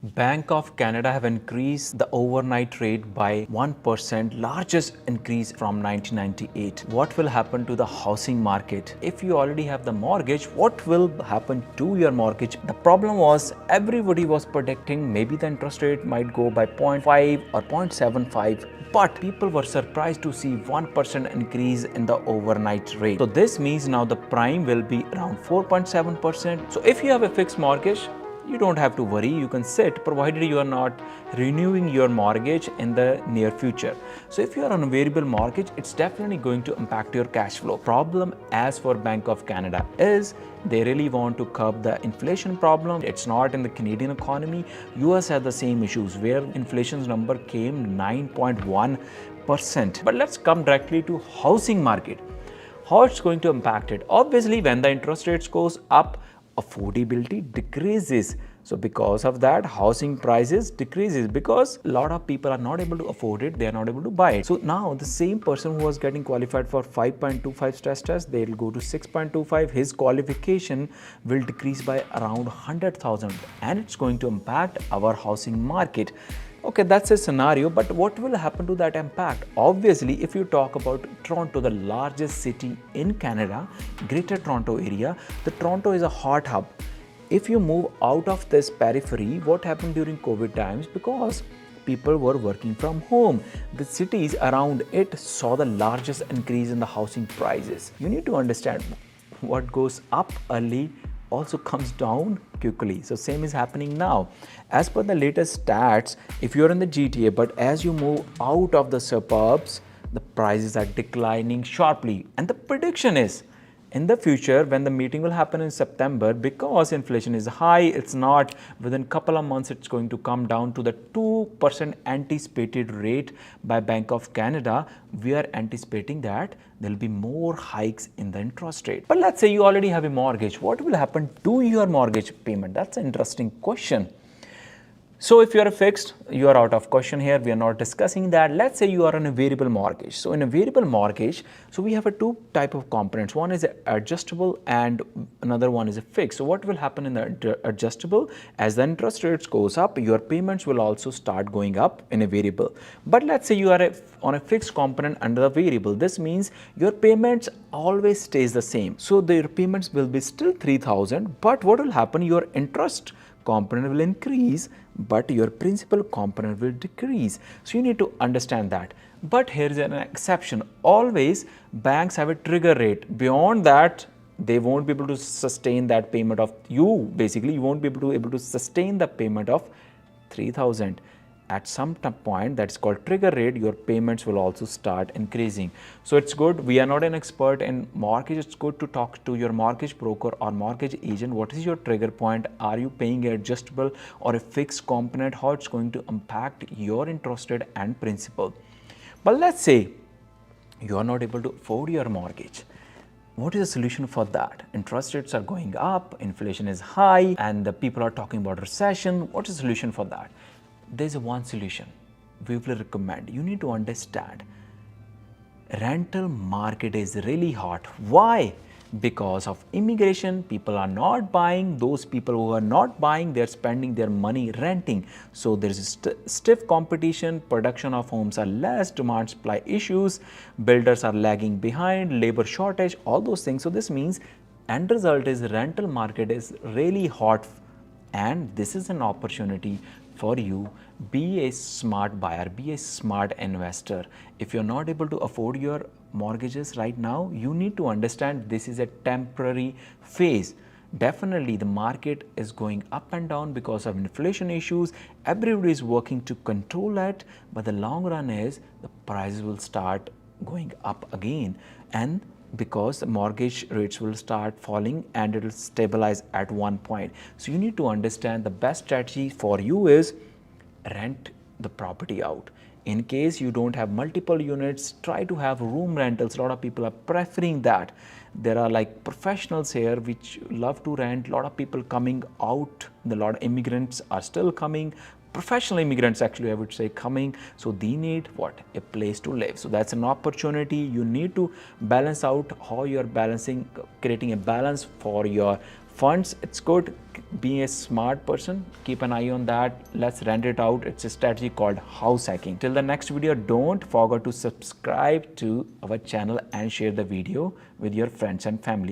Bank of Canada have increased the overnight rate by 1%, largest increase from 1998. What will happen to the housing market? If you already have the mortgage, what will happen to your mortgage? The problem was everybody was predicting maybe the interest rate might go by 0.5 or 0.75, but people were surprised to see 1% increase in the overnight rate. So this means now the prime will be around 4.7%. So if you have a fixed mortgage, you don't have to worry, you can sit provided you are not renewing your mortgage in the near future. So if you are on a variable mortgage, it's definitely going to impact your cash flow. Problem as for Bank of Canada is they really want to curb the inflation problem. It's not in the Canadian economy. US has the same issues where inflation's number came 9.1%. But let's come directly to housing market. How it's going to impact it? Obviously, when the interest rates goes up, affordability decreases. So because of that, housing prices decreases because a lot of people are not able to afford it, they are not able to buy it. So now the same person who was getting qualified for 5.25 stress test, they'll go to 6.25. His qualification will decrease by around 100,000 and it's going to impact our housing market. Okay, that's a scenario, but what will happen to that impact? Obviously, if you talk about Toronto, the largest city in Canada, Greater Toronto area, the Toronto is a hot hub. If you move out of this periphery, what happened during COVID times? Because people were working from home, the cities around it saw the largest increase in the housing prices. You need to understand what goes up early also comes down quickly. So same is happening now. As per the latest stats, if you're in the GTA, but as you move out of the suburbs, the prices are declining sharply. And the prediction is in the future, when the meeting will happen in September, because inflation is high, it's not within a couple of months, it's going to come down to the 2% anticipated rate by Bank of Canada. We are anticipating that there will be more hikes in the interest rate. But let's say you already have a mortgage. What will happen to your mortgage payment? That's an interesting question. So if you are fixed, you are out of question here. We are not discussing that. Let's say you are on a variable mortgage. So in a variable mortgage, so we have a two type of components. One is adjustable and another one is a fixed. So what will happen in the adjustable? As the interest rates goes up, your payments will also start going up in a variable. But let's say you are on a fixed component under the variable. This means your payments always stays the same. So your payments will be still 3,000, but what will happen? Your interest component will increase, but your principal component will decrease. So you need to understand that. But here is an exception. Always banks have a trigger rate. Beyond that, they won't be able to sustain that payment of you. Basically, you won't be able to sustain the payment of 3,000. At some point, that's called trigger rate, your payments will also start increasing. So it's good. We are not an expert in mortgage. It's good to talk to your mortgage broker or mortgage agent. What is your trigger point? Are you paying an adjustable or a fixed component? How it's going to impact your interest rate and principal? But let's say you are not able to afford your mortgage. What is the solution for that? Interest rates are going up, inflation is high, and the people are talking about recession. What is the solution for that? There's one solution we will recommend. You need to understand rental market is really hot. Why? Because of immigration, people are not buying. Those people who are not buying, they're spending their money renting. So there's a stiff competition, production of homes are less, demand supply issues, builders are lagging behind, labor shortage, all those things. So this means end result is rental market is really hot, and this is an opportunity for you. Be a smart buyer, be a smart investor. If you're not able to afford your mortgages right now, you need to understand this is a temporary phase. Definitely the market is going up and down because of inflation issues. Everybody is working to control it, but the long run is the prices will start going up again, and because the mortgage rates will start falling and it will stabilize at one point. So you need to understand the best strategy for you is rent the property out. In case you don't have multiple units, try to have room rentals. A lot of people are preferring that. There are like professionals here which love to rent. A lot of people coming out, a lot of immigrants are still coming. Professional immigrants actually I would say coming, so they need what? A place to live. So that's an opportunity. You need to balance out how you're balancing, creating a balance for your funds. It's good Be a smart person, keep an eye on that. Let's rent it out. It's a strategy called house hacking. Till the next video, don't forget to subscribe to our channel and share the video with your friends and family.